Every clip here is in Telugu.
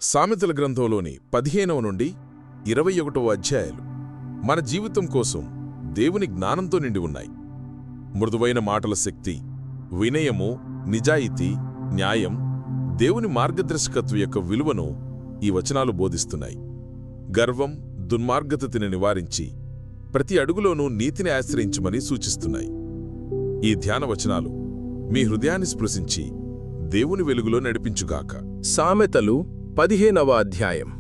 సామెతల గ్రంథంలోని 15వ నుండి 21వ అధ్యాయాలు మన జీవితం కోసం దేవుని జ్ఞానంతో నిండి ఉన్నాయి. మృదువైన మాటల శక్తి, వినయము, నిజాయితీ, న్యాయం, దేవుని మార్గదర్శకత్వం యొక్క విలువను ఈ వచనాలు బోధిస్తున్నాయి. గర్వం, దుర్మార్గతని నివారించి ప్రతి అడుగులోనూ నీతిని ఆశ్రయించమని సూచిస్తున్నాయి. ఈ ధ్యాన వచనాలు మీ హృదయాన్ని స్పృశించి దేవుని వెలుగులో నడిపించుగాక. సామెతలు 15వ అధ్యాయం.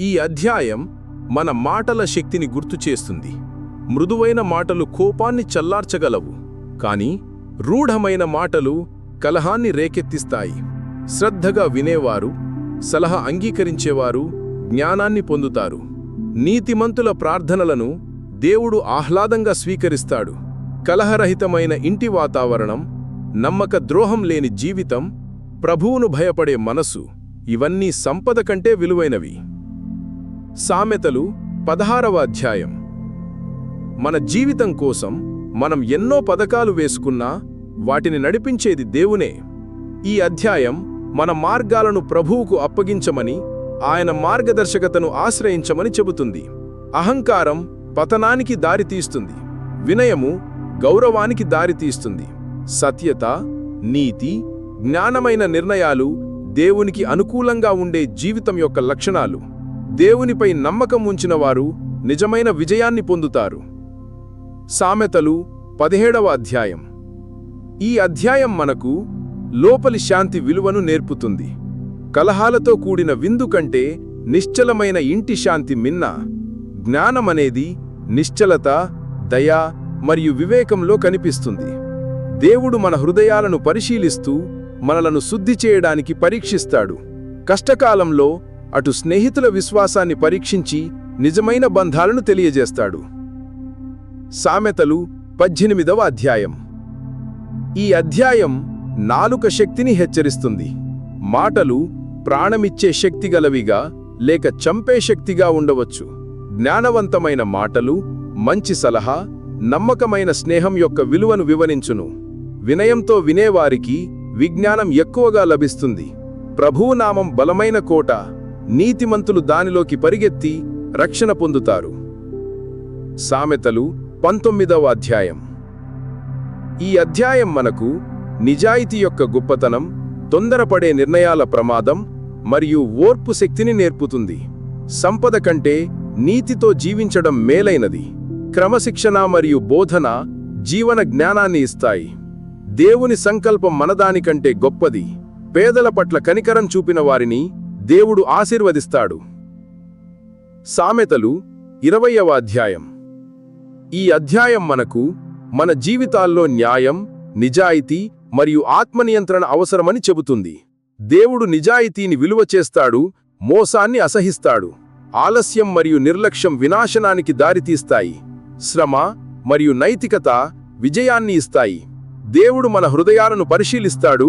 ఈ అధ్యాయం మన మాటల శక్తిని గుర్తుచేస్తుంది. మృదువైన మాటలు కోపాన్ని చల్లార్చగలవు, కాని రూఢమైన మాటలు కలహాన్ని రేకెత్తిస్తాయి. శ్రద్ధగా వినేవారు, సలహా అంగీకరించేవారు జ్ఞానాన్ని పొందుతారు. నీతిమంతుల ప్రార్థనలను దేవుడు ఆహ్లాదంగా స్వీకరిస్తాడు. కలహరహితమైన ఇంటి వాతావరణం, నమ్మక ద్రోహం లేని జీవితం, ప్రభువును భయపడే మనసు, ఇవన్నీ సంపద కంటే విలువైనవి. సామెతలు 16వ అధ్యాయం. మన జీవితం కోసం మనం ఎన్నో పథకాలు వేసుకున్నా వాటిని నడిపించేది దేవునే. ఈ అధ్యాయం మన మార్గాలను ప్రభువుకు అప్పగించమని, ఆయన మార్గదర్శకతను ఆశ్రయించమని చెబుతుంది. అహంకారం పతనానికి దారితీస్తుంది, వినయము గౌరవానికి దారితీస్తుంది. సత్యత, నీతి, జ్ఞానమైన నిర్ణయాలు దేవునికి అనుకూలంగా ఉండే జీవితం యొక్క లక్షణాలు. దేవునిపై నమ్మకం ఉంచినవారు నిజమైన విజయాన్ని పొందుతారు. సామెతలు 17వ అధ్యాయం. ఈ అధ్యాయం మనకు లోపలి శాంతి విలువను నేర్పుతుంది. కలహాలతో కూడిన విందు కంటే నిశ్చలమైన ఇంటి శాంతి మిన్న. జ్ఞానమనేది నిశ్చలత, దయ మరియు వివేకంలో కనిపిస్తుంది. దేవుడు మన హృదయాలను పరిశీలిస్తూ మనలను శుద్ధి చేయడానికి పరీక్షిస్తాడు. కష్టకాలంలో అటు స్నేహితుల విశ్వాసాన్ని పరీక్షించి నిజమైన బంధాలను తెలియజేస్తాడు. సామెతలు 18వ అధ్యాయం. ఈ అధ్యాయం నాలుక శక్తిని హెచ్చరిస్తుంది. మాటలు ప్రాణమిచ్చే శక్తిగలవిగా లేక చంపే శక్తిగా ఉండవచ్చు. జ్ఞానవంతమైన మాటలు మంచి సలహా, నమ్మకమైన స్నేహం యొక్క విలువను వివరించును. వినయంతో వినేవారికి విజ్ఞానం ఎక్కువగా లభిస్తుంది. ప్రభువునామం బలమైన కోట, నీతిమంతులు దానిలోకి పరిగెత్తి రక్షణ పొందుతారు. సామెతలు 19వ అధ్యాయం. ఈ అధ్యాయం మనకు నిజాయితీ యొక్క గొప్పతనం, తొందరపడే నిర్ణయాల ప్రమాదం మరియు ఓర్పు శక్తిని నేర్పుతుంది. సంపద కంటే నీతితో జీవించడం మేలైనది. క్రమశిక్షణ మరియు బోధన జీవన జ్ఞానాన్ని ఇస్తాయి. దేవుని సంకల్పం మనదానికంటే గొప్పది. పేదల పట్ల కనికరం చూపిన వారిని దేవుడు ఆశీర్వదిస్తాడు. సామెతలు 20వ అధ్యాయం. ఈ అధ్యాయం మనకు మన జీవితాల్లో న్యాయం, నిజాయితీ మరియు ఆత్మనియంత్రణ అవసరమని చెబుతుంది. దేవుడు నిజాయితీని విలువ చేస్తాడు, మోసాన్ని అసహిస్తాడు. ఆలస్యం మరియు నిర్లక్ష్యం వినాశనానికి దారితీస్తాయి. శ్రమ మరియు నైతికత విజయాన్ని ఇస్తాయి. దేవుడు మన హృదయాలను పరిశీలిస్తాడు,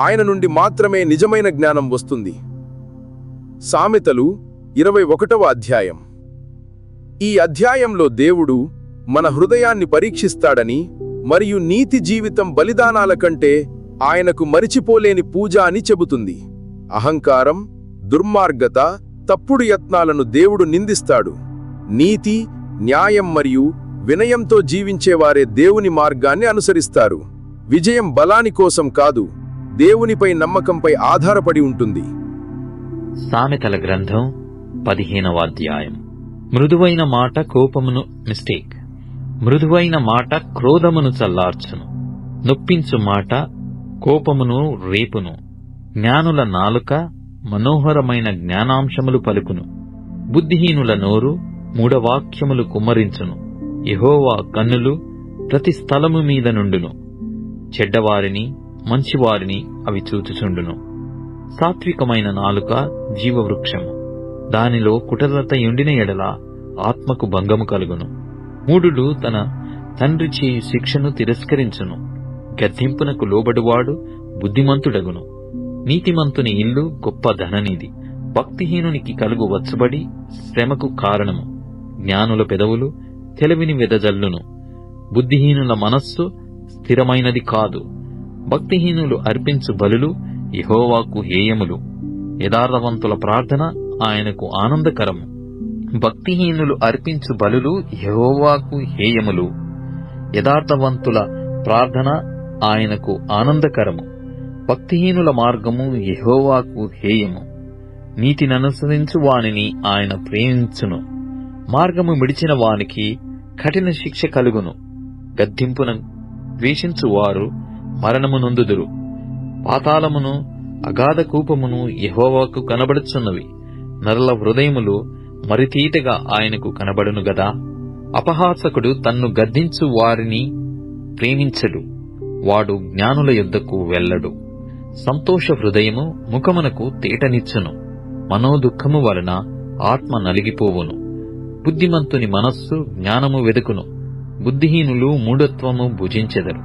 ఆయన నుండి మాత్రమే నిజమైన జ్ఞానం వస్తుంది. సామెతలు 21వ అధ్యాయం. ఈ అధ్యాయంలో దేవుడు మన హృదయాన్ని పరీక్షిస్తాడని మరియు నీతి జీవితం బలిదానాల కంటే ఆయనకు మరిచిపోలేని పూజ అని చెబుతుంది. అహంకారం, దుర్మార్గత, తప్పుడు యత్నాలను దేవుడు నిందిస్తాడు. నీతి, న్యాయం మరియు వినయంతో జీవించేవారే దేవుని మార్గాన్ని అనుసరిస్తారు. విజయం బలాని కోసం కాదు, దేవునిపై నమ్మకంపై ఆధారపడి ఉంటుంది. సామెతల గ్రంథం 15వ అధ్యాయం. మృదువైన మాట మృదువైన మాట క్రోధమును చల్లార్చును. నొప్పించు మాట కోపమును రేపును. జ్ఞానుల నాలుక మనోహరమైన జ్ఞానాంశములు పలుకును. బుద్ధిహీనుల నోరు మూఢవాక్యములు కుమ్మరించును. యెహోవా కన్నులు ప్రతి స్థలము మీద నుండును. చెడ్డవారిని మంచివారిని అవి చూచుచుండును. సాత్వికమైన నాలుక జీవవృక్షము, దానిలో కుటలత ఎండిన ఎడల ఆత్మకు భంగము కలుగును. మూఢుడు తన తండ్రి చేయు శిక్షను తిరస్కరించును. గద్దింపునకు లోబడువాడు బుద్ధిమంతుడగును. నీతిమంతుని ఇల్లు గొప్ప ధననిధి. భక్తిహీనునికి కలుగు వచ్చబడి శ్రమకు కారణము. జ్ఞానుల పెదవులు తెలివిని వెదజల్లును. బుద్ధిహీనుల మనస్సు స్థిరమైనది కాదు. భక్తిహీనులు అర్పించు బలులు యెహోవాకు హేయములు. యథార్థవంతుల ప్రార్థన ఆయనకు ఆనందకరము. భక్తిహీనులు అర్పించు బలులు యెహోవాకు హేయములు. యథార్థవంతుల ప్రార్థన ఆయనకు ఆనందకరము. భక్తిహీనుల మార్గము యెహోవాకు హేయము. నీతిననుసరించు వానిని ఆయన ప్రేమించును. మార్గము మిడిచిన వానికి కఠిన శిక్ష కలుగును. గద్దింపును ద్వేషించు వారు మరణము నొందుదురు. పాతాళమును అగాధ కూపమును యెహోవాకు కనబడుచున్నవి. నరుల హృదయములు మరితీటగా ఆయనకు కనబడును గదా. అపహాసకుడు తన్ను గద్దించు వారిని ప్రేమించడు. వాడు జ్ఞానుల యొద్దకు వెళ్ళడు. సంతోష హృదయము ముఖమునకు తేటనిచ్చును. మనోదుఃఖము వలన ఆత్మ నలిగిపోవును. బుద్ధిమంతుని మనస్సు జ్ఞానము వెదుకును. బుద్ధిహీనులు మూఢత్వము భుజించెదరు.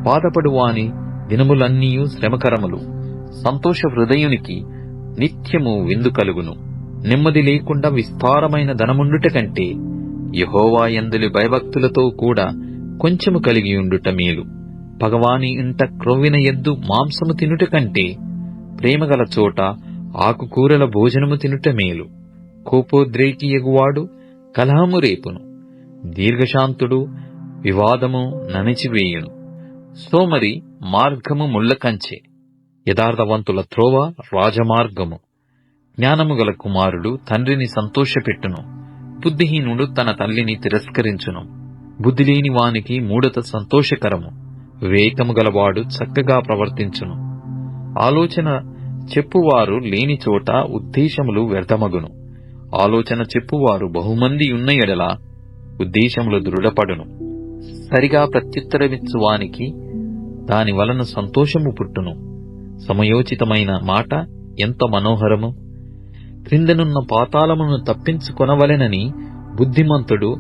బాధపడువాని దినములన్నీయు శ్రమకరములు. సంతోష హృదయునికి నిత్యము విందు కలుగును. నెమ్మది లేకుండా విస్తారమైన ధనముండుట కంటే యెహోవా యందలి భయభక్తులతో కూడా కొంచెము కలిగియుండుట మేలు. పగవాని ఇంట క్రొవ్విన ఎద్దు మాంసము తినుట కంటే ప్రేమగల చోట ఆకుకూరల భోజనము తినుట మేలు. కోపోద్రేకి ఎగువాడు కలహము రేపును. దీర్ఘశాంతుడు వివాదము నణిచివేయును. సోమరి మార్గము ముళ్ళకంచె. యథార్థవంతుల త్రోవ రాజమార్గము. జ్ఞానము గల కుమారుడు తండ్రిని సంతోషపెట్టును. బుద్ధిహీనుడు తన తల్లిని తిరస్కరించును. బుద్ధిలేని వానికి మూఢత సంతోషకరము. వివేకము గలవాడు చక్కగా ప్రవర్తించును. ఆలోచన చెప్పువారు లేని చోట ఉద్దేశములు వ్యర్థమగును. ఆలోచన చెప్పువారు బహుమంది ఉన్న ఎడల ఉద్దేశములు దృఢపడును. సరిగా ప్రత్యుత్తరమిచ్చు వానికి దాని వలన సంతోషము పుట్టును. సమయోచితమైన మాట ఎంత మనోహరము. క్రిందనున్న పాతాళమును తప్పించుకొనవలెనని బుద్ధిమంతుడు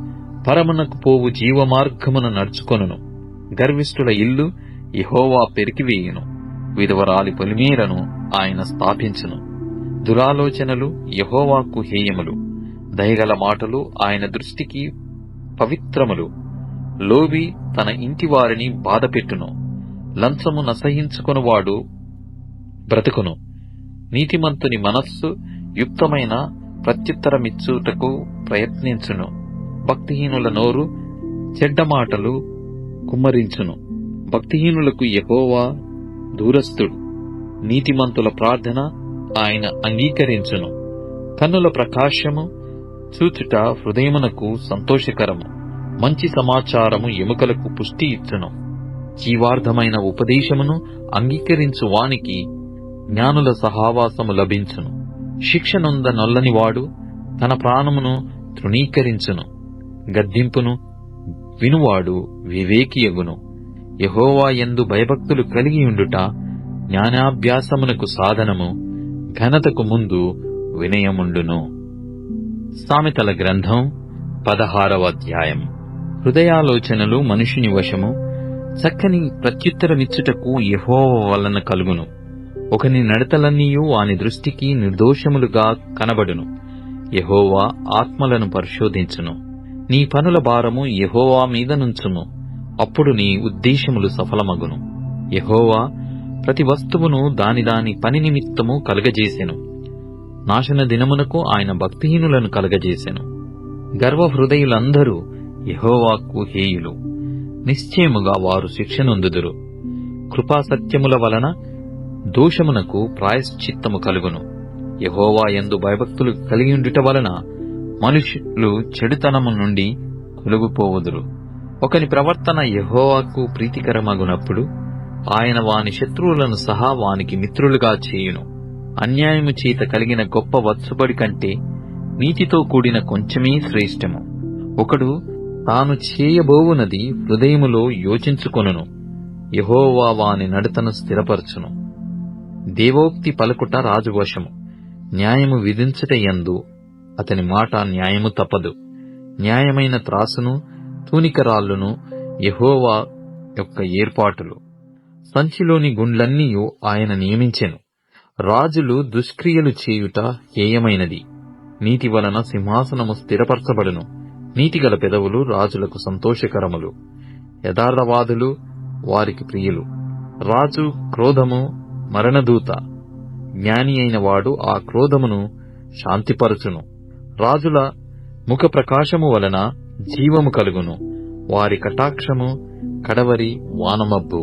పరమునకు పోవు జీవమార్గమున నడుచుకొనును. గర్విష్ఠుల ఇల్లు యెహోవా పెరికివేయును. విధవరాలి పొలిమేరను ఆయన స్థాపించును. దురాలోచనలు యెహోవాకు హేయములు. దయగల మాటలు ఆయన దృష్టికి పవిత్రములు. లోబి తన ఇంటివారిని బాధపెట్టును. లంచము నసహించుకొనువాడు బ్రతుకును. నీతిమంతుని మనస్సు యుక్తమైన ప్రత్యుత్తరమిచ్చుటకు ప్రయత్నించును. భక్తిహీనుల నోరు చెడ్డ మాటలు కుమ్మరించును. భక్తిహీనులకు యెహోవా దూరస్థుడు. నీతిమంతుల ప్రార్థన ఆయన అంగీకరించును. కన్నుల ప్రకాశము చూచుట హృదయమునకు సంతోషకరము. మంచి సమాచారము ఎముకలకు పుష్టి ఇచ్చును. జీవార్థమైన ఉపదేశమును అంగీకరించు వానికి జ్ఞానుల సహవాసము లభించును. శిక్ష నొంద నొల్లనివాడు తన ప్రాణమును తృణీకరించును. గద్దింపును వినువాడు వివేకియగును. యెహోవా యందు భయభక్తులు కలిగియుండుట జ్ఞానాభ్యాసమునకు సాధనము. ఘనతకు ముందు వినయముండును. సామెతల గ్రంథం 16వ అధ్యాయం. హృదయాలోచనలు మనుషుని వశము. చక్కని ప్రత్యుత్తరమిచ్చుటకు యెహోవా వలన కలుగును. ఒకని నడతలన్నీయు వాని దృష్టికి నిర్దోషములుగా కనబడును. యెహోవా ఆత్మలను పరిశోధించును. నీ పనుల భారము యెహోవా మీద నుంచుము. అప్పుడు నీ ఉద్దేశములు సఫలమగును. యెహోవా ప్రతి వస్తువును దాని పని నిమిత్తము కలుగజేసెను. నాశన దినమునకు ఆయన భక్తిహీనులను కలుగజేసెను. గర్వహృదయులందరూ యెహోవాకు హేయులు. నిశ్చయముగా వారు శిక్షనొందుదురు. కృపాసత్యముల వలన దోషమునకు ప్రాయశ్చిత్తము కలుగును. యెహోవా యందు భయభక్తులు కలిగియుండుట వలన మనుష్యులు చెడుతనము నుండి కొలుగుపోవుదురు. ఒకని ప్రవర్తన యెహోవాకు ప్రీతికరమగునప్పుడు ఆయన వాని శత్రువులను సహా వానికి మిత్రులుగా చేయును. అన్యాయము చేత కలిగిన గొప్ప వత్సబడి కంటే నీతితో కూడిన కొంచెమే శ్రేష్టము. ఒకడు తాను చేయబోవునది హృదయములో యోచించుకొనును. యెహోవా వాని నడతను స్థిరపరచును. దేవోక్తి పలుకుట రాజువశము. న్యాయము విధించుట యందు అతని మాట న్యాయము తప్పదు. న్యాయమైన త్రాసును తూనికరాళ్ళును యెహోవా యొక్క ఏర్పాటులు. సంచిలోని గుండ్లన్నీయు ఆయన నియమించెను. రాజులు దుష్క్రియలు చేయుట హేయమైనది. నీతి వలన సింహాసనము స్థిరపరచబడును. నీతిగల పెదవులు రాజులకు సంతోషకరములు. యథార్థవాదులు వారికి ప్రియులు. రాజు క్రోధము మరణదూత. జ్ఞాని అయిన వాడు ఆ క్రోధమును శాంతిపరచును. రాజుల ముఖ ప్రకాశము వలన జీవము కలుగును, వారి కటాక్షము కడవరి వానమబ్బు.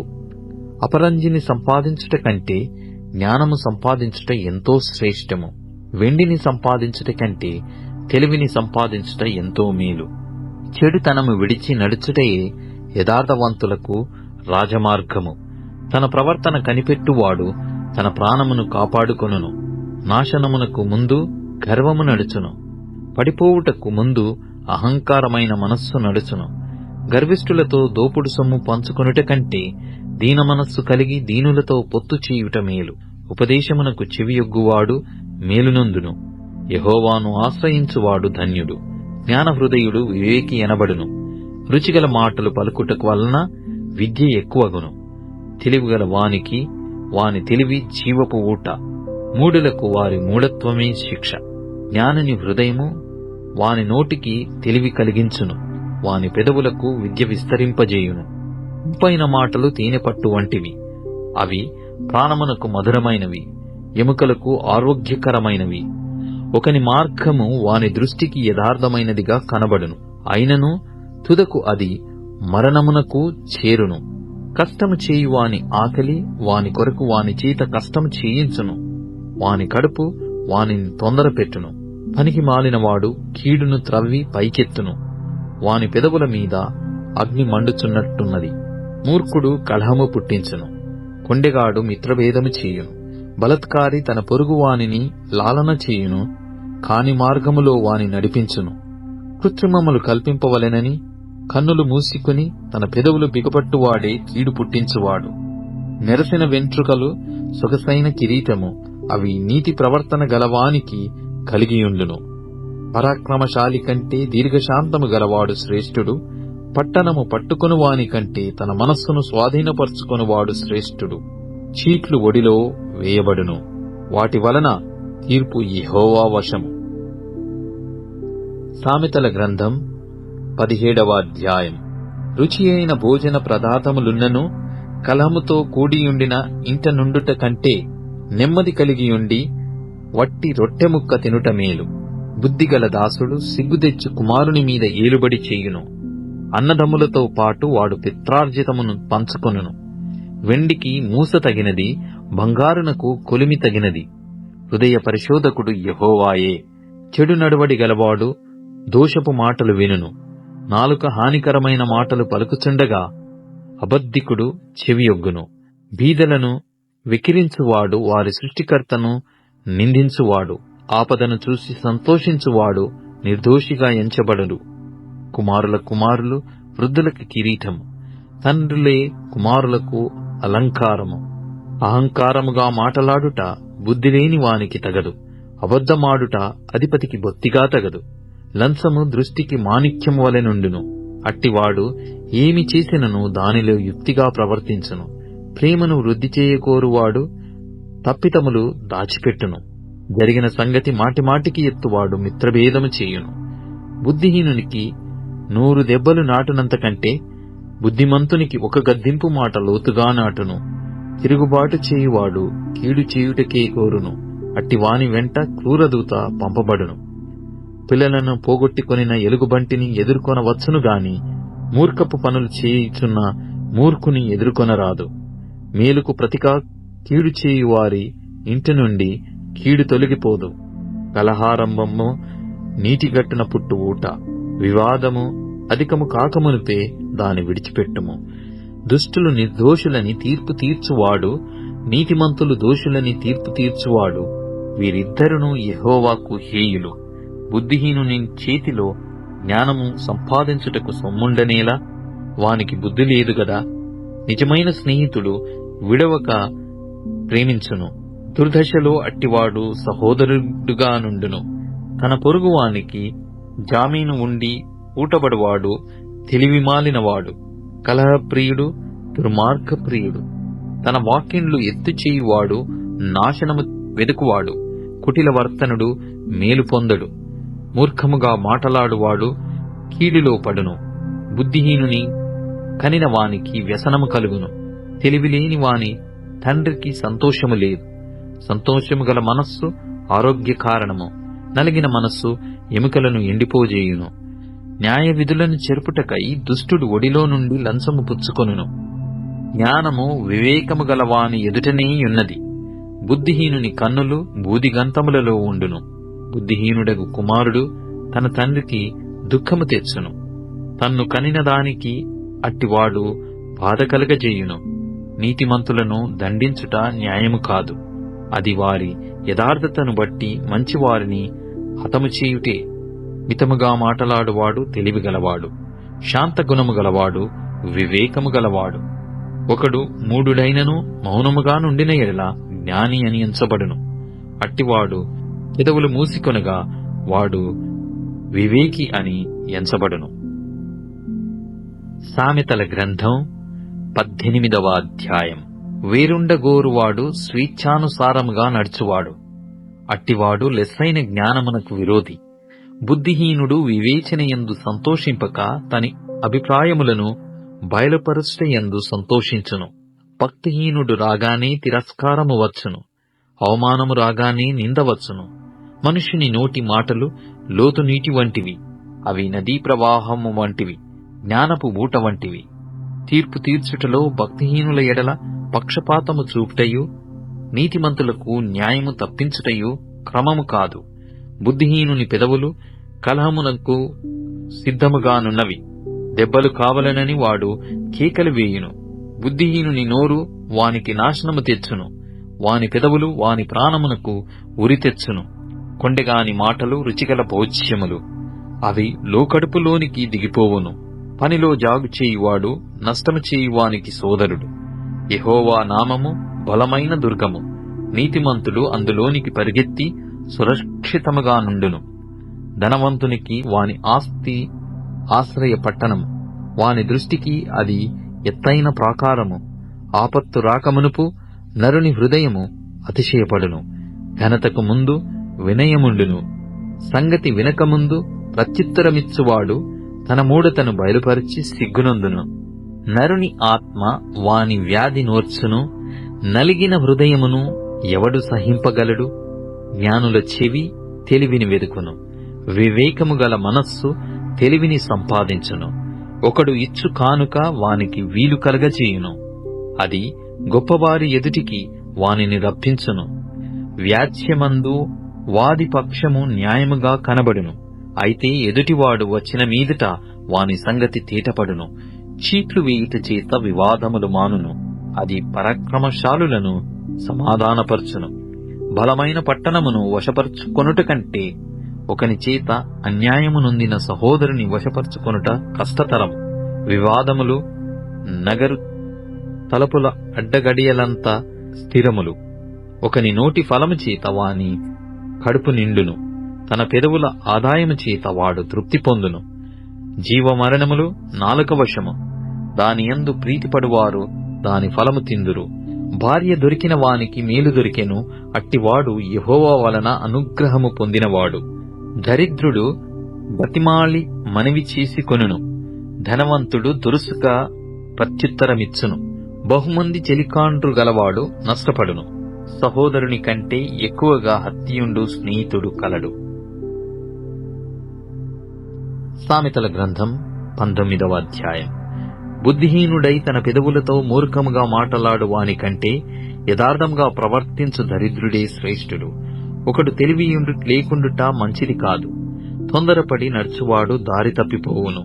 అపరంజిని సంపాదించుట కంటే జ్ఞానము సంపాదించుట ఎంతో శ్రేష్టము. వెండిని సంపాదించుట కంటే తెలివిని సంపాదించుట ఎంతో మేలు. చెడుతనము విడిచి నడుచుటయే యథార్థవంతులకు రాజమార్గము. తన ప్రవర్తన కనిపెట్టువాడు తన ప్రాణమును కాపాడుకొనును. నాశనమునకు ముందు గర్వము నడుచును, పడిపోవుటకు ముందు అహంకారమైన మనస్సు నడుచును. గర్విష్ఠులతో దోపుడు సొమ్ము పంచుకొనుట కంటే దీన మనస్సు కలిగి దీనులతో పొత్తు చేయుట మేలు. ఉపదేశమునకు చెవియొగ్గువాడు మేలునందును, యెహోవాను ఆశ్రయించువాడు ధన్యుడు. జ్ఞానహృదయుడు వివేకి ఎనబడును, రుచిగల మాటలు పలుకుటకు వలన విద్య ఎక్కువగును. తెలివిగల వానికి వాని తెలివి జీవపు ఊట, మూఢులకు వారి మూఢత్వమే శిక్ష. జ్ఞానుని హృదయము వాని నోటికి తెలివి కలిగించును, వాని పెదవులకు విద్య విస్తరింపజేయును. ఇంపైన మాటలు తేనెపట్టు వంటివి, అవి ప్రాణమునకు మధురమైనవి, ఎముకలకు ఆరోగ్యకరమైనవి. ఒకని మార్గము వాని దృష్టికి యథార్థమైనదిగా కనబడును, అయినను తుదకు అది మరణమునకు చేరును. కష్టము చేయు వాని ఆకలి వాని కొరకు వాని చేత కష్టము చేయించును, వాని కడుపు వానిని తొందరపెట్టును. పనికి మాలినవాడు కీడును త్రవ్వి పైకెత్తును, వాని పెదవుల మీద అగ్ని మండుచున్నట్టున్నది. మూర్ఖుడు కలహము పుట్టించును, కొండెగాడు మిత్రభేదము చేయును. బలత్కారి తన పొరుగు వానిని లాలన చేయును, కాని మార్గములో వాని నడిపించును. కృత్రిమములు కల్పింపవలెనని కన్నులు మూసుకుని తన పెదవులు బిగపట్టువాడే కీడు పుట్టించువాడు. నెరసిన వెంట్రుకలు సొగసైన కిరీటము, అవి నీతి ప్రవర్తన గలవానికి కలిగియుండును. పరాక్రమశాలి కంటే దీర్ఘశాంతము గలవాడు శ్రేష్ఠుడు, పట్టణము పట్టుకొనువాని కంటే తన మనస్సును స్వాధీనపరుచుకొనువాడు శ్రేష్ఠుడు. చీట్లు ఒడిలో వేయబడును, వాటి వలన తీర్పు యెహోవా వశము. సామెతల గ్రంథం 17వ అధ్యాయం. రుచి అయిన భోజన పదార్థములున్నను కలహముతో కూడియుండిన ఇంట నుండుట కంటే నెమ్మది కలిగియుండి వట్టి రొట్టెముక్క తినుట మేలు. బుద్ధిగల దాసుడు సిగ్గుదెచ్చు కుమారుని మీద ఏలుబడి చేయును, అన్నదమ్ములతో పాటు వాడు పిత్రార్జితమును పంచుకొనును. వెండికి మూస తగినది, బంగారునకు కొలిమి తగినది. హృదయ పరిశోధకుడు యెహోవాయే. చెడు నడువడి గలవాడు దోషపు మాటలు వినును. నాలుక హానికరమైన మాటలు పలుకుచుండగా అబద్ధికుడు చెవియొగ్గును. బీదలను వికిరించువాడు వారి సృష్టికర్తను నిందించువాడు. ఆపదను చూసి సంతోషించువాడు నిర్దోషిగా ఎంచబడడు. కుమారుల కుమారులు వృద్ధులకు కిరీటము, తండ్రులే కుమారులకు అలంకారము. అహంకారముగా మాటలాడుట బుద్ధిలేని వానికి తగదు, అబద్ధమాడుట అధిపతికి బొత్తిగా తగదు. లంచము దృష్టికి మాణిక్యము వలె నుండును, అట్టివాడు ఏమి చేసినను దానిలో యుక్తిగా ప్రవర్తించును. ప్రేమను వృద్ధి చేయకోరువాడు తప్పితములు దాచిపెట్టును. జరిగిన సంగతి మాటిమాటికి ఎత్తువాడు మిత్రభేదము చేయును. బుద్ధిహీనునికి 100 దెబ్బలు నాటునంత కంటే బుద్ధిమంతునికి ఒక గద్దింపు మాట లోతుగా నాటును. తిరుగుబాటు చేయువాడు కీడు చేయుటకే కోరును, అట్టివాని వెంట క్రూరదూత పంపబడును. పిల్లలను పోగొట్టుకొనిన ఎలుగుబంటిని ఎదుర్కొనవచ్చును గాని మూర్ఖపు పనులు చేయుచున్న మూర్ఖుని ఎదుర్కొనరాదు. మేలుకు ప్రతిగా కీడు చేయువారి ఇంటి నుండి కీడు తొలగిపోదు. కలహారంభము నీటిగట్టున పుట్టు ఊట, వివాదము అధికము కాకమునుపే దాని విడిచిపెట్టుము. దుష్టులు నిర్దోషులని తీర్పు తీర్చువాడు, నీతిమంతులు దోషులని తీర్పు తీర్చువాడు. వీరిద్దరును యెహోవాకు హేయులు. బుద్ధిహీనుని చేతిలో జ్ఞానము సంపాదించుటకు సొమ్ముండనేలా, వానికి బుద్ధి లేదు గదా. నిజమైన స్నేహితుడు విడవక ప్రేమించును, దుర్దశలో అట్టివాడు సహోదరుడుగా నుండును. తన పొరుగువానికి జామీను ఉండి ఊటబడువాడు తెలివిమాలినవాడు. కలహప్రియుడు దుర్మార్గప్రియుడు. తన వాక్యండ్లు ఎత్తు చేయువాడు నాశనము వెదుకువాడు. కుటిల వర్తనుడు మేలు పొందడు. మూర్ఖముగా మాటలాడువాడు కీడులో పడును. బుద్ధిహీనుని కనిన వానికి వ్యసనము కలుగును. తెలివిలేని వాని తండ్రికి సంతోషము లేదు. సంతోషము గల మనస్సు ఆరోగ్య కారణము. నలిగిన మనస్సు ఎముకలను ఎండిపోజేయును. న్యాయ విధులను చెరుపుటకై దుష్టుడు ఒడిలో నుండి లంచము పుచ్చుకొనును. జ్ఞానము వివేకము గలవాని ఎదుటనేయున్నది. బుద్ధిహీనుని కన్నులు బూదిగంతములలో ఉండును. బుద్ధిహీనుడగు కుమారుడు తన తండ్రికి దుఃఖము తెచ్చును. తన్ను కనిన దానికి అట్టివాడు బాధ కలగజేయును. నీతిమంతులను దండించుట న్యాయము కాదు. అది వారి యథార్థతను బట్టి మంచివారిని హతము చేయుటే. మితముగా మాటలాడువాడు తెలివిగలవాడు. శాంతగుణము గలవాడు వివేకము గలవాడు. ఒకడు మూఢుడైనను మౌనముగా నుండిన ఎడల జ్ఞాని అని ఎంచబడును. అట్టివాడు పెదవులు మూసికొనగా వాడు వివేకి అని ఎంచబడును. సామెతల గ్రంథం 18వ అధ్యాయం. వేరుండగోరువాడు స్వేచ్ఛానుసారముగా నడుచువాడు. అట్టివాడు లెస్సైన జ్ఞానమునకు విరోధి. బుద్ధిహీనుడు వివేచనయందు సంతోషింపక తని అభిప్రాయములను బయలుపరుచుటయందు సంతోషించును. భక్తిహీనుడు రాగానే తిరస్కారము వచ్చును. అవమానము రాగానే నిందవచ్చును. మనుషుని నోటి మాటలు లోతు నీటి వంటివి. అవి నదీ ప్రవాహము వంటివి, జ్ఞానపు ఊట వంటివి. తీర్పు తీర్చుటలో భక్తిహీనుల ఎడల పక్షపాతము చూపుటయు, నీతిమంతులకు న్యాయము తప్పించుటయు క్రమము కాదు. బుద్ధిహీనుని పెదవులు కలహమునకు సిద్ధముగానున్నవి. దెబ్బలు కావలనని వాడు కేకలు వేయును. బుద్ధిహీనుని నోరు వానికి నాశనము తెచ్చును. వాని పెదవులు వాని ప్రాణమునకు ఉరి తెచ్చును. కొండెగాని మాటలు రుచిగల భోజ్యములు. అవి లోకడుపులోనికి దిగిపోవును. పనిలో జాగు చేయువాడు నష్టము చేయువానికి సోదరుడు. యెహోవా నామము బలమైన దుర్గము. నీతిమంతుడు అందులోనికి పరిగెత్తి సురక్షితముగా నుండును. ధనవంతునికి వాని ఆస్తి ఆశ్రయ పట్టణము. వాని దృష్టికి అది ఎత్తైన ప్రాకారము. ఆపత్తు రాకమునుపు నరుని హృదయము అతిశయపడును. ఘనతకు ముందు వినయముండును. సంగతి వినకముందు ప్రత్యుత్తరమిచ్చువాడు తన మూఢతను బయలుపరిచి సిగ్గునందును. నరుని ఆత్మ వాని వ్యాధి నోర్చును. నలిగిన హృదయమును ఎవడు సహింపగలడు? జ్ఞానుల చెవి తెలివిని వెదుకును. వివేకము గల మనస్సు తెలివిని సంపాదించును. ఒకడు ఇచ్చు కానుక వానికి వీలు కలగజేయును. అది గొప్పవారి ఎదుటికి వానిని రప్పించును. వ్యాజ్యమందు వాది పక్షము న్యాయముగా కనబడును. అయితే ఎదుటివాడు వచ్చిన మీదట వాని సంగతి తేటపడును. చీట్లు వేయుట చేత వివాదములు మానును. అది పరాక్రమశాలులను సమాధానపరచును. బలమైన పట్టణమును వశపరుచుకొనుట కంటే ఒకని చేత అన్యాయము నొందిన సహోదరుని వశపరుచుకొనుట కష్టతరం. వివాదములు నగరు తలుపుల అడ్డగడియలంత స్థిరములు. ఒకని నోటి ఫలము చేత వాని కడుపు నిండును. తన పెదవుల ఆదాయము చేత వాడు తృప్తి పొందును. జీవమరణములు నాలుక వశము. దానియందు ప్రీతిపడువారు దాని ఫలము తిందురు. భార్య దొరికిన వానికి మేలు దొరికెను. అట్టివాడు యెహోవా వలన అనుగ్రహము పొందినవాడు. దరిద్రుడు బతిమాలి మనవి చేసి కొనును. ధనవంతుడు దురుసుగా ప్రత్యుత్తరమిచ్చును. బహుమంది చెలికాండ్రు గలవాడు నష్టపడును. సహోదరుని కంటే ఎక్కువగా హత్యుండు స్నేహితుడు కలడు. సామెతల గ్రంథం 19వ అధ్యాయం. బుద్ధిహీనుడై తన పెదవులతో మూర్ఖముగా మాటలాడు వాని కంటే యథార్థంగా ప్రవర్తించు దరిద్రుడే శ్రేష్ఠుడు. ఒకడు తెలివియుండు లేకుండుట మంచిది కాదు. తొందరపడి నడుచువాడు దారి తప్పిపోవును.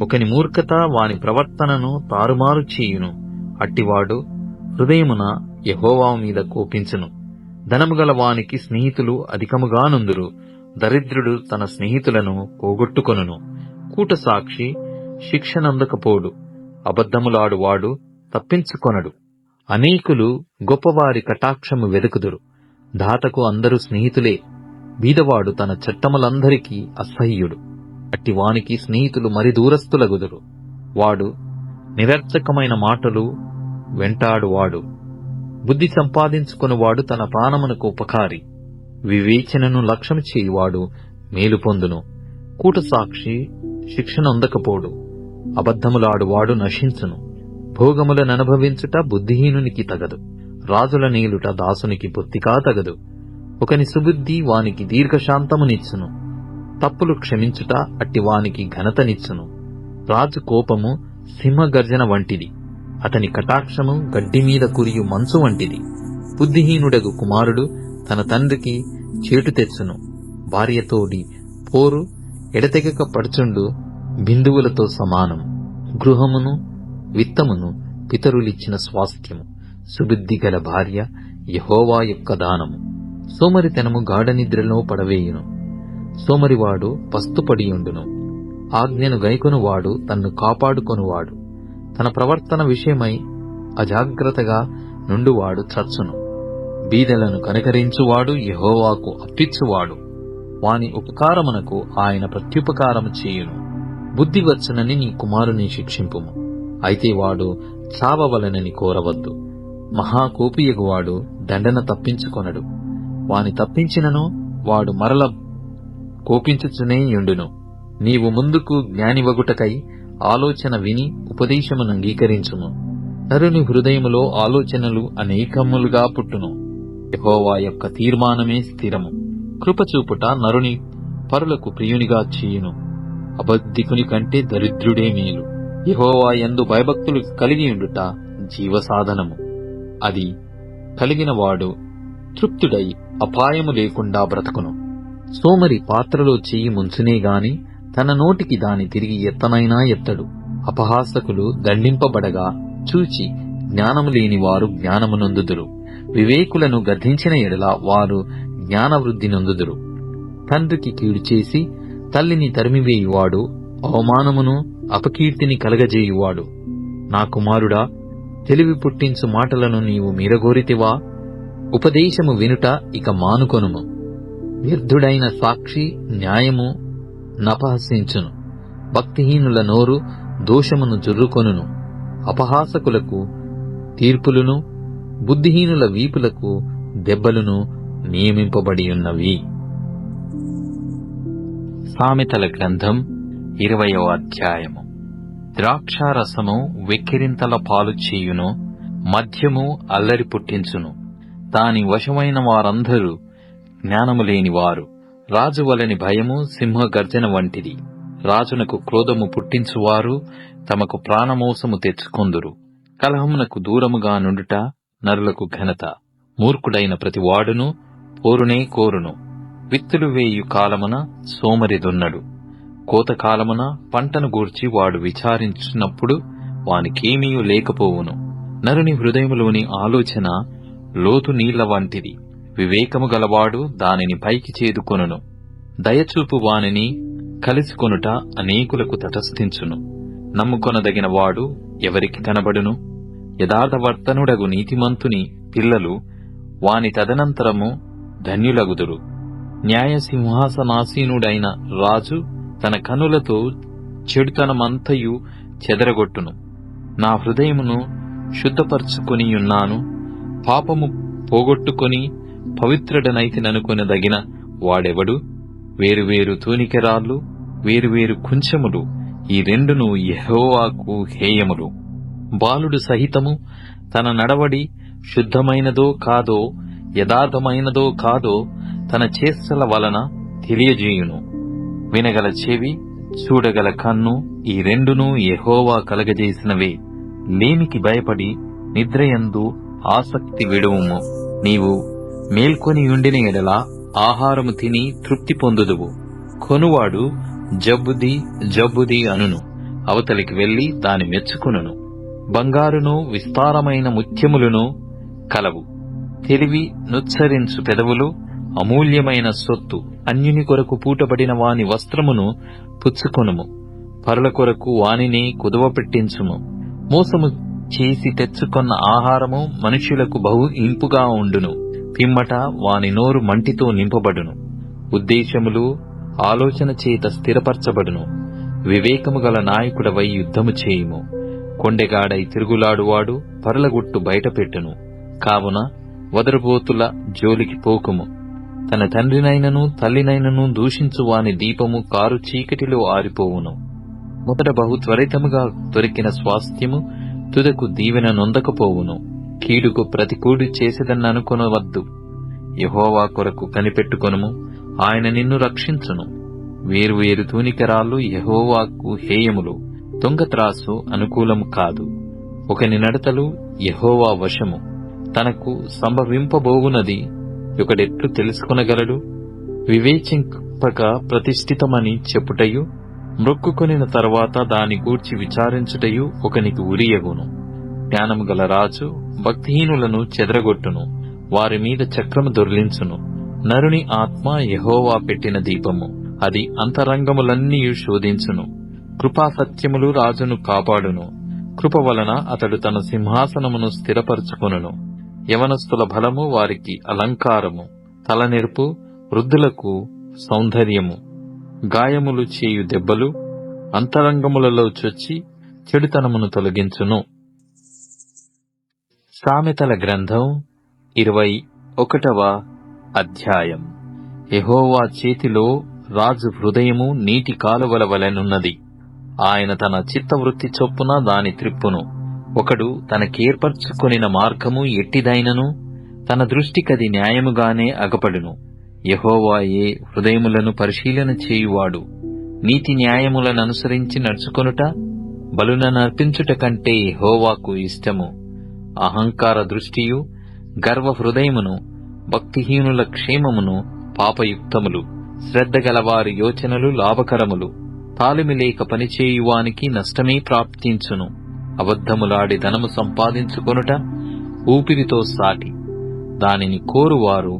ఒకని మూర్ఖత వాని ప్రవర్తనను తారుమారు చేయును. అట్టివాడు హృదయమున యెహోవా మీద కోపించును. ధనముగల వానికి స్నేహితులు అధికముగా నుందురు. దరిద్రుడు తన స్నేహితులను పోగొట్టుకొనును. కూటసాక్షి శిక్షనందకపోడు. అబద్ధములాడువాడు తప్పించుకొనడు. అనేకులు గొప్పవారి కటాక్షము వెదుకుదురు. దాతకు అందరూ స్నేహితులే. బీదవాడు తన చట్టములందరికీ అసహ్యుడు. అట్టివానికి స్నేహితులు మరి దూరస్థులగుదురు. వాడు నిరర్ధకమైన మాటలు వెంటాడువాడు. బుద్ధి సంపాదించుకొనువాడు తన ప్రాణమునకు ఉపకారి. వివేచనను లక్ష్యము చేయువాడు మేలు పొందును. కూటసాక్షి శిక్షనందకపోడు. అబద్ధములాడువాడు నశించును. భోగములను అనుభవించుట బుద్ధిహీనునికి తగదు. రాజుల నీలుట దాసునికి బొత్తిగా తగదు. ఒకని సుబుద్ధి వానికి దీర్ఘశాంతమునిచ్చును, తప్పులు క్షమించుట అట్టి వానికి ఘనతనిచ్చును. రాజు కోపము సింహగర్జన వంటిది, అతని కటాక్షము గడ్డిమీద కురియు మంచు వంటిది. బుద్ధిహీనుడగు కుమారుడు తన తండ్రికి చేటు తెచ్చును. భార్యతోడి పోరు ఎడతెగక పడుచుండు బిందువులతో సమానం. గృహమును విత్తమును పితరులిచ్చిన స్వాస్థ్యము. సుబుద్ధి గల భార్య యెహోవా యొక్క దానము. సోమరితనము గాఢనిద్రలో పడవేయును, సోమరివాడు పస్తుపడియుండును. ఆజ్ఞను గైకొనువాడు తన్ను కాపాడుకొనువాడు. తన ప్రవర్తన విషయమై అజాగ్రత్తగా నుండువాడు చచ్చును. బీదలను కనికరించువాడు యెహోవాకు అప్పిచ్చువాడు. వాని ఉపకారమునకు ఆయన ప్రత్యుపకారము చేయును. బుద్ధి వచ్చునని నీ కుమారుని శిక్షింపుము, అయితే వాడు చావవలనని కోరవద్దు. మహాకోపియగువాడు దండన తప్పించుకొనడు. వాని తప్పించినను వాడు మరల కోపించుచునే యుండును. నీవు ముందుకు జ్ఞానివగుటకై ఆలోచన విని ఉపదేశమును అంగీకరించుము. నరుని హృదయములో ఆలోచనలు అనేకములుగా పుట్టును. యెహోవా యొక్క తీర్మానమే స్థిరము. కృపచూపుట నరుని పరులకు ప్రియునిగా చేయును. అబద్ధికుని కంటే దరిద్రుడే మేలు. యెహోవా యందు భయభక్తులు కలిగియుండుట జీవసాధనము. అది కలిగిన వాడు తృప్తుడై అపాయము లేకుండా బ్రతకును. సోమరి పాత్రలో చెయ్యి ముంచునే గాని తన నోటికి దాని తిరిగి ఎత్తనైనా ఎత్తడు. అపహాసకులు దండింపబడగా చూచి జ్ఞానము లేని వారు జ్ఞానము నొందుదురు. వివేకులను గద్దించిన ఎడల వారు జ్ఞానవృద్ధి నొందుదురు. తండ్రికి కీడు చేసి తల్లిని తరిమివేయువాడు అవమానమును అపకీర్తిని కలగజేయువాడు. నా కుమారుడా, తెలివి పుట్టించు మాటలను నీవు మీరగోరితివా? ఉపదేశము వినుట ఇక మానుకొనుము. వ్యర్థుడైన సాక్షి న్యాయము నపహసించును. భక్తిహీనుల నోరు దోషమును జుర్రుకొనును. అపహాసకులకు తీర్పులును బుద్ధిహీనుల వీపులకు దెబ్బలును నియమింపబడియున్నవి. సామెతల గ్రంథం 20వ అధ్యాయము. ద్రాక్షారసము వెక్కిరింతల పాలు చేయును, మద్యము అల్లరి పుట్టించును. దాని వశమైన వారందరూ జ్ఞానము లేనివారు. రాజు వలని భయము సింహగర్జన వంటిది. రాజునకు క్రోధము పుట్టించువారు తమకు ప్రాణమోసము తెచ్చుకొందురు. కలహమునకు దూరముగా నుండుట నరులకు ఘనత. మూర్ఖుడైన ప్రతివాడును పోరునే కోరును. విత్తులు వేయు కాలమున సోమరి దున్నడు. కోతకాలమున పంటను గూర్చి వాడు విచారించినప్పుడు వానికేమీ లేకపోవును. నరుని హృదయములోని ఆలోచన లోతు నీళ్ల వంటిది. వివేకము గలవాడు దానిని పైకి చేదుకొనును. దయచూపు వానిని కలిసికొనుట అనేకులకు తటస్థించును. నమ్ముకొనదగిన వాడు ఎవరికి కనబడును? యథార్థవర్తనుడగు నీతిమంతుని పిల్లలు వాని తదనంతరము ధన్యులగుదురు. న్యాయసింహాసనాసీనుడైన రాజు తన కనులతో చెడుతనమంతయు చెదరగొట్టును. నా హృదయమును శుద్ధపరచుకొనియున్నాను, పాపము పోగొట్టుకొని పవిత్రుడనైతిననుకొనదగిన వాడెవడు? వేరువేరు తూనికెరాళ్ళు, వేరువేరు కుంచెములు, ఈ రెండును యెహోవాకు హేయములు. బాలుడు సహితము తన నడవడి శుద్ధమైనదో కాదో, యథార్థమైనదో కాదో తన చేష్టల వలన తెలియజేయును. వినగల చెవి, చూడగల కన్ను, ఈ రెండును యెహోవా కలగజేసినవే. లేమికి భయపడి నిద్రయందు ఆసక్తి విడువుము. నీవు మేల్కొని ఉండిన ఎడల ఆహారము తిని తృప్తి పొందుదువు. కొనువాడు జబ్బుది జబ్బుది అనును, అవతలికి వెళ్లి దాని మెచ్చుకొనును. బంగారును విస్తారమైన ముత్యములను కలవు. తెలివి నుచ్చరించు పెదవులు అమూల్యమైన సొత్తు. అన్యుని కొరకు పూటబడిన వాని వస్త్రమును పుచ్చుకొనుము, పరుల కొరకు వానిని కుదువపెట్టించుము. మోసము చేసి తెచ్చుకొన్న ఆహారము మనుష్యులకు బహు ఇంపుగా ఉండును. పిమ్మట వాని నోరు మంటితో నింపబడును. ఉద్దేశములు ఆలోచన చేత స్థిరపరచబడును. వివేకము గల నాయకుడవై యుద్ధము చేయుము. కొండెగాడై తిరుగులాడువాడు పరులగుట్టు బయటపెట్టును. కావున వదరుబోతుల జోలికి పోకుము. తన తండ్రినైనను తల్లినైనను దూషించు వాని దీపము కారు చీకటిలో ఆరిపోవును. మొదట బహు త్వరితముగా దొరికిన స్వాస్థ్యము తుదకు దీవెన నొందకపోవును. కీడుకు ప్రతికూడు చేసేదన్ననుకొనవద్దు. యెహోవా కొరకు కనిపెట్టుకొనుము, ఆయన నిన్ను రక్షించును. వేరువేరు తూనికరాళ్ళు యెహోవాకు హేయములు, దొంగత్రాసు అనుకూలము కాదు. ఒకని నడతలు యెహోవా వశము, తనకు సంభవింపబోవునది ఒకడెట్లు తెలుసుకొనగలడు? వివేచింపక ప్రతిష్ఠితమని చెప్పుటయు, మ్రొక్కుకొనిన తరువాత దాని గూర్చి విచారించుటయు ఒకనికి ఉరియగును. జ్ఞానము గల రాజు భక్తిహీనులను చెదరగొట్టును, వారి మీద చక్రము దొర్లించును. నరుని ఆత్మ యెహోవా పెట్టిన దీపము, అది అంతరంగములన్నీయు శోధించును. కృపాసత్యములు రాజును కాపాడును, కృప వలన అతడు తన సింహాసనమును స్థిరపరచుకొనును. యవనస్తుల బలము వారికి అలంకారము, తలనెరుపు వృద్ధులకు సౌందర్యము. గాయములు చేయు దెబ్బలు అంతరంగములలో చొచ్చి చెడుతనమును తొలగించును. సామెతల గ్రంథం 21వ అధ్యాయం. యెహోవా చేతిలో రాజు హృదయము నీటి కాలువల వలెనున్నది. ఆయన తన చిత్తవృత్తి చొప్పున దాని త్రిప్పును. ఒకడు తనకేర్పరచుకొనిన మార్గము ఎట్టిదైనను తన దృష్టికది న్యాయముగానే అగపడును. యెహోవాయే హృదయములను పరిశీలన చేయువాడు. నీతి న్యాయములననుసరించి నడుచుకొనుట బలుననర్పించుట కంటే యెహోవాకు ఇష్టము. అహంకార దృష్టియు గర్వ హృదయమును భక్తిహీనుల క్షేమమును పాపయుక్తములు. శ్రద్ధ గలవారి యోచనలు లాభకరములు. తాలిమి లేక పనిచేయువానికి నష్టమే ప్రాప్తించును. అబద్ధములాడి ధనము సంపాదించుకొనుట ఊపిరితో సాటి. దానిని కోరువారు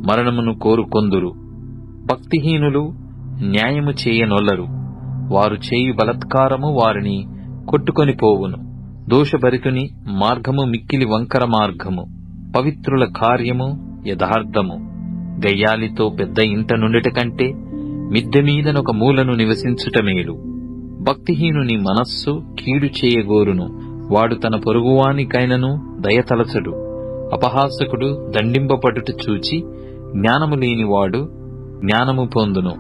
మరణమును కోరుకొందురు. భక్తిహీనులు న్యాయము చేయనొల్లరు. వారు చేయు బలత్కారము వారిని కొట్టుకొని పోవును. దోషభరితుని మార్గము మిక్కిలి వంకర మార్గము. పవిత్రుల కార్యము యథార్థము. గయ్యాలితో పెద్ద ఇంట నుండుట కంటే మిద్దె మీదనొక మూలను నివసించుట మేలు. భక్తిహీనుని మనస్సు కీడు చేయగోరును, వాడు తన పొరుగువానికైనను దయతలచడు. అపహాసకుడు దండింపబడుట చూచి జ్ఞానము లేనివాడు జ్ఞానము పొందును.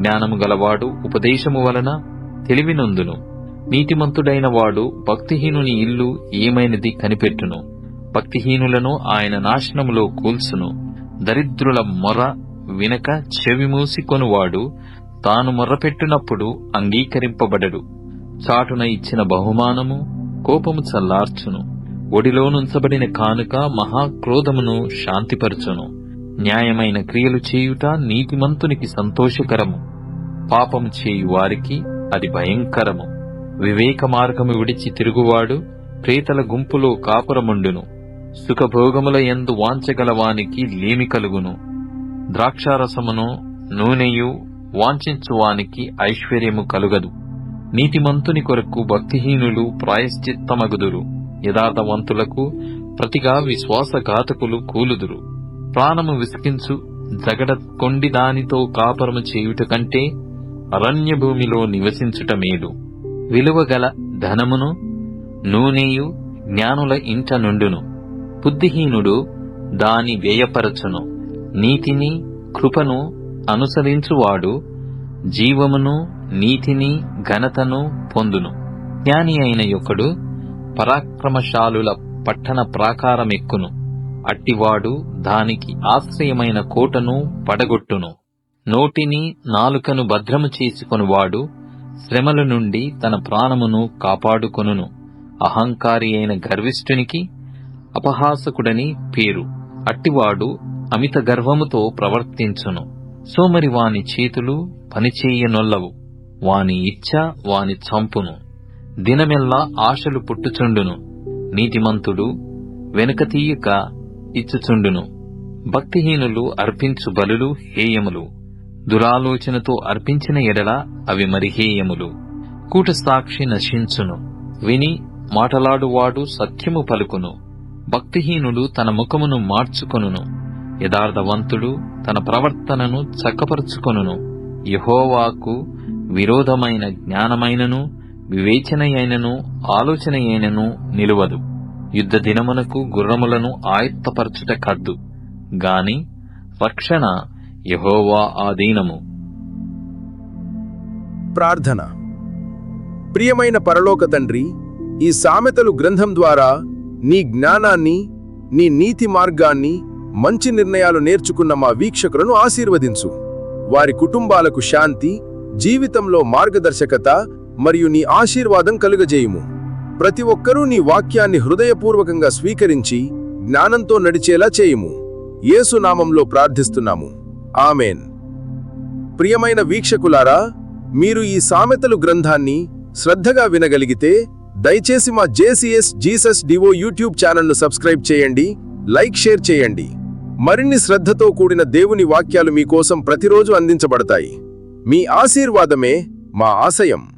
జ్ఞానము గలవాడు ఉపదేశము వలన తెలివినొందును. నీతిమంతుడైన వాడు భక్తిహీనుని ఇల్లు ఏమైనది కనిపెట్టును. భక్తిహీనులను ఆయన నాశనములో కూల్చును. దరిద్రుల మొర వినక చెవిమూసికొనువాడు తాను మొర్రపెట్టినప్పుడు అంగీకరింపబడడు. చాటున ఇచ్చిన బహుమానము కోపము చల్లార్చును. ఒడిలోనుంచబడిన కానుక మహాక్రోధమును శాంతిపరచును. న్యాయమైన క్రియలు చేయుట నీతిమంతునికి సంతోషకరము. పాపము చేయు వారికి అది భయంకరము. వివేక మార్గము విడిచి తిరుగువాడు ప్రేతల గుంపులో కాపురముండును. సుఖభోగముల యందు వాంఛగలవానికి లేమి కలుగును. ద్రాక్షారసమును నూనెయు వాంఛించువానికి ఐశ్వర్యము కలుగదు. నీతిమంతుని కొరకు భక్తిహీనులు ప్రాయశ్చిత్తమగుదురు. యథార్థవంతులకు ప్రతిగా విశ్వాసఘాతకులు కూలుదురు. ప్రాణము విసికించు జగడ కొండి దానితో కాపురము చేయుట కంటే అరణ్య భూమిలో నివసించుట మేలు. విలువగల ధనమును నూనెయు జ్ఞానుల ఇంట నుండును. బుద్ధిహీనుడు దాని వ్యయపరచును. నీతిని కృపను అనుసరించువాడు జీవమును నీతిని ఘనతను పొందును. జ్ఞాని అయిన యొక్కడు పరాక్రమశాలుల పట్టణ ప్రాకారమెక్కును. అట్టివాడు దానికి ఆశ్రయమైన కోటను పడగొట్టును. నోటిని నాలుకను భద్రము చేసుకొనువాడు శ్రమల నుండి తన ప్రాణమును కాపాడుకొనును. అహంకారి అయిన గర్విష్ఠునికి అపహాసకుడని పేరు. అట్టివాడు అమిత గర్వముతో ప్రవర్తించును. సోమరి వాని చేతులు పనిచేయనొల్లవు. వాని ఇచ్ఛ వాని చంపును. దినమెల్లా ఆశలు పుట్టుచుండును. నీతిమంతుడు వెనుకతీయక ఇచ్చుచుండును. భక్తిహీనులు అర్పించు బలులు హేయములు. దురాలోచనతో అర్పించిన ఎడల అవి మరి హేయములు. కూటసాక్షి నశించును. విని మాటలాడువాడు సత్యము పలుకును. భక్తిహీనుడు తన ముఖమును మార్చుకొనును. యథార్థవంతుడు తన ప్రవర్తనను చక్కపరుచుకొనును. యెహోవాకు విరోధమైన జ్ఞానమైనను వివేచనయైనను ఆలోచనయైనను నిలువదు. యుద్ధ దినమునకు గుర్రములను ఆయత్తపరచుట కద్దు గాని రక్షణ యెహోవా ఆధీనము. ప్రార్థన. ప్రియమైన పరలోక తండ్రి, ఈ సామెతలు గ్రంథం ద్వారా నీ జ్ఞానాన్ని నీ నీతి మార్గాన్ని మంచి నిర్ణయాలు నేర్చుకున్న మా వీక్షకులను ఆశీర్వదించు. వారి కుటుంబాలకు శాంతి, జీవితంలో మార్గదర్శకత మరియు నీ ఆశీర్వాదం కలుగజేయుము. ప్రతి ఒక్కరూ నీ వాక్యాన్ని హృదయపూర్వకంగా స్వీకరించి జ్ఞానంతో నడిచేలా చేయుము. యేసు నామంలో ప్రార్థిస్తున్నాము. ఆమేన్. ప్రియమైన వీక్షకులారా, మీరు ఈ సామెతలు గ్రంథాన్ని శ్రద్ధగా వినగలిగితే దయచేసి మా జేసీఎస్ జీసస్ డివో యూట్యూబ్ ఛానల్ను సబ్స్క్రైబ్ చేయండి, లైక్, షేర్ చేయండి. మరిన్ని శ్రద్ధతో కూడిన దేవుని వాక్యాలు మీకోసం ప్రతిరోజు అందించబడతాయి. మీ ఆశీర్వాదమే మా ఆశయం.